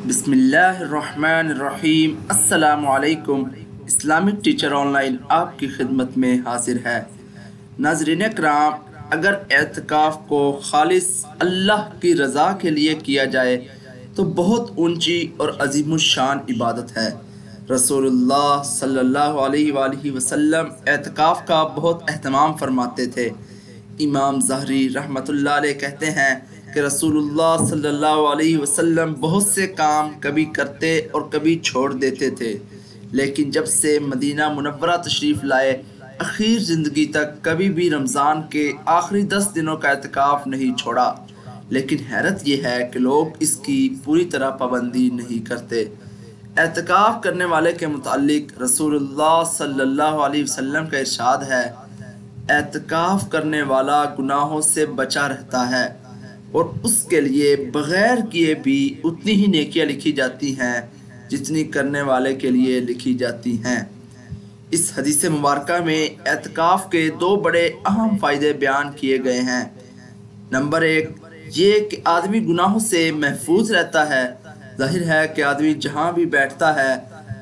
बिस्मिल्लाहिर्रहमानिर्रहीम। अस्सलामुअलैकुम। Islamic teacher online आपकी खिदमत में हाजिर है। नाज़रीन कराम, अगर एतकाफ़ को खालिस अल्लाह की रज़ा के लिए किया जाए तो बहुत ऊंची और अज़ीमुश्शान इबादत है। रसूलुल्लाह सल्लल्लाहु अलैहि वसल्लम एतकाफ़ का बहुत एहतमाम फरमाते थे। इमाम ज़हरी रहमतुल्लाह अलैह कहते हैं कि रसूलुल्लाह सल्लल्लाहु अलैहि वसल्लम बहुत से काम कभी करते और कभी छोड़ देते थे, लेकिन जब से मदीना मुनव्वरा तशरीफ़ लाए आखिर ज़िंदगी तक कभी भी रमज़ान के आखिरी 10 दिनों का एतकाफ़ नहीं छोड़ा। लेकिन हैरत यह है कि लोग इसकी पूरी तरह पाबंदी नहीं करते। एतकाफ़ करने वाले के मुतालिक रसूलुल्लाह सल्लल्लाहु अलैहि वसल्लम का इरशाद है, एतकाफ़ करने वाला गुनाहों से बचा रहता है और उसके लिए बग़ैर किए भी उतनी ही नेकियां लिखी जाती हैं जितनी करने वाले के लिए लिखी जाती हैं। इस हदीस मुबारका में एतकाफ़ के 2 बड़े अहम फ़ायदे बयान किए गए हैं। नंबर 1 ये कि आदमी गुनाहों से महफूज रहता है। जाहिर है कि आदमी जहाँ भी बैठता है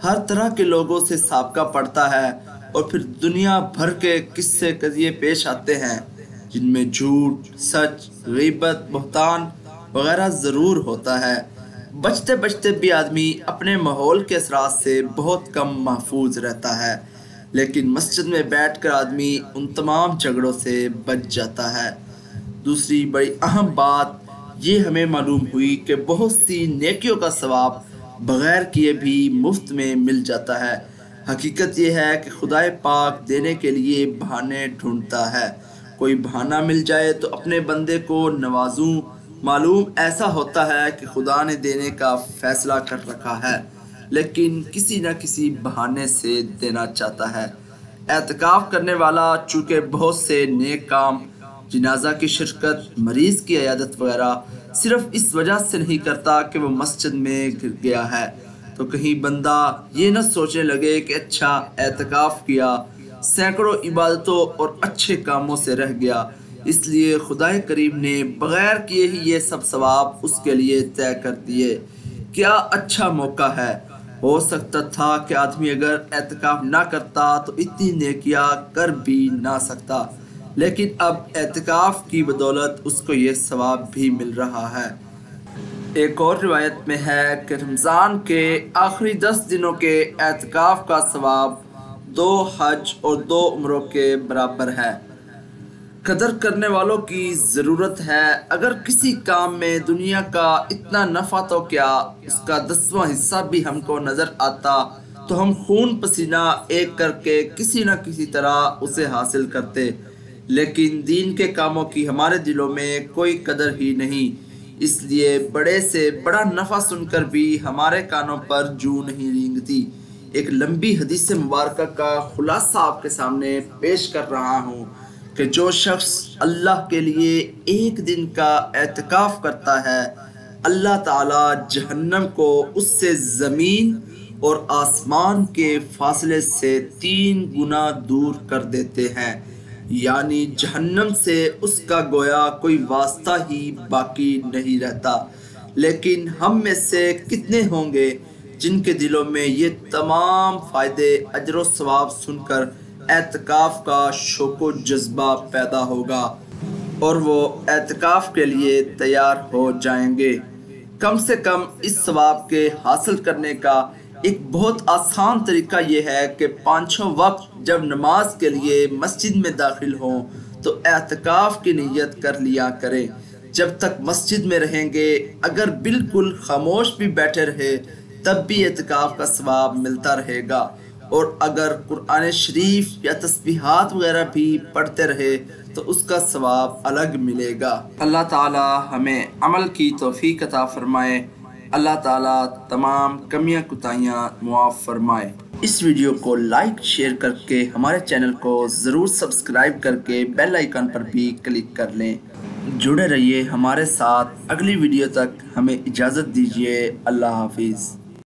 हर तरह के लोगों से साबका पड़ता है और फिर दुनिया भर के किस्से कज़िये पेश आते हैं जिनमें झूठ, सच, ग़ीबत, बहतान वगैरह ज़रूर होता है। बचते बचते भी आदमी अपने माहौल के असरात से बहुत कम महफूज रहता है, लेकिन मस्जिद में बैठकर आदमी उन तमाम झगड़ों से बच जाता है। दूसरी बड़ी अहम बात ये हमें मालूम हुई कि बहुत सी नेकियों का सवाब बग़ैर किए भी मुफ्त में मिल जाता है। हकीकत यह है कि खुदाए पाक देने के लिए बहाने ढूंढता है। कोई बहाना मिल जाए तो अपने बंदे को नवाजूं। मालूम ऐसा होता है कि खुदा ने देने का फैसला कर रखा है, लेकिन किसी न किसी बहाने से देना चाहता है। एतकाफ़ करने वाला चूँकि बहुत से नेक काम, जनाजा की शिरकत, मरीज़ की इयादत वगैरह सिर्फ इस वजह से नहीं करता कि वो मस्जिद में गिर गया है, तो कहीं बंदा ये न सोचने लगे कि अच्छा एतकाफ़ किया, सैकड़ों इबादतों और अच्छे कामों से रह गया, इसलिए खुदाए करीम ने बग़ैर किए ही ये सब सवाब उसके लिए तय कर दिए। क्या अच्छा मौका है। हो सकता था कि आदमी अगर एतकाफ़ ना करता तो इतनी नेकियां कर भी ना सकता, लेकिन अब एतकाफ़ की बदौलत उसको ये सवाब भी मिल रहा है। एक और रिवायत में है कि रमज़ान के आखिरी 10 दिनों के एतकाफ़ का सवाब 2 हज और 2 उम्रों के बराबर है। कदर करने वालों की ज़रूरत है। अगर किसी काम में दुनिया का इतना नफ़ा तो क्या, उसका 10वां हिस्सा भी हमको नज़र आता तो हम खून पसीना एक करके किसी न किसी तरह उसे हासिल करते, लेकिन दीन के कामों की हमारे दिलों में कोई कदर ही नहीं। इसलिए बड़े से बड़ा नफ़ा सुनकर भी हमारे कानों पर जूं नहीं रेंगती। एक लंबी हदीस मुबारक का खुलासा आपके सामने पेश कर रहा हूँ कि जो शख्स अल्लाह के लिए एक दिन का एतकाफ़ करता है, अल्लाह ताला जहन्नम को उससे ज़मीन और आसमान के फासले से 3 गुना दूर कर देते हैं। यानी जहन्नम से उसका गोया कोई वास्ता ही बाकी नहीं रहता। लेकिन हम में से कितने होंगे जिनके दिलों में ये तमाम फ़ायदे अजर व सवाब सुनकर एतकाफ़ का शौक़ व जज्बा पैदा होगा और वो एतकाफ़ के लिए तैयार हो जाएंगे। कम से कम इस सवाब के हासिल करने का एक बहुत आसान तरीका ये है कि 5 वक्त जब नमाज के लिए मस्जिद में दाखिल हों तो एतकाफ़ की नीयत कर लिया करें। जब तक मस्जिद में रहेंगे अगर बिल्कुल खामोश भी बैठे रहे तब भी एतकाफ़ का सवाब मिलता रहेगा, और अगर कुरान शरीफ या तस्बीहात वगैरह भी पढ़ते रहे तो उसका सवाब अलग मिलेगा। अल्लाह ताला हमें अमल की तौफीक अता फरमाए। अल्लाह ताला तमाम कमियां कुताहियां मुआफ़ फरमाए। इस वीडियो को लाइक शेयर करके हमारे चैनल को ज़रूर सब्सक्राइब करके बेल आइकन पर भी क्लिक कर लें। जुड़े रहिए हमारे साथ। अगली वीडियो तक हमें इजाज़त दीजिए। अल्लाह हाफिज़।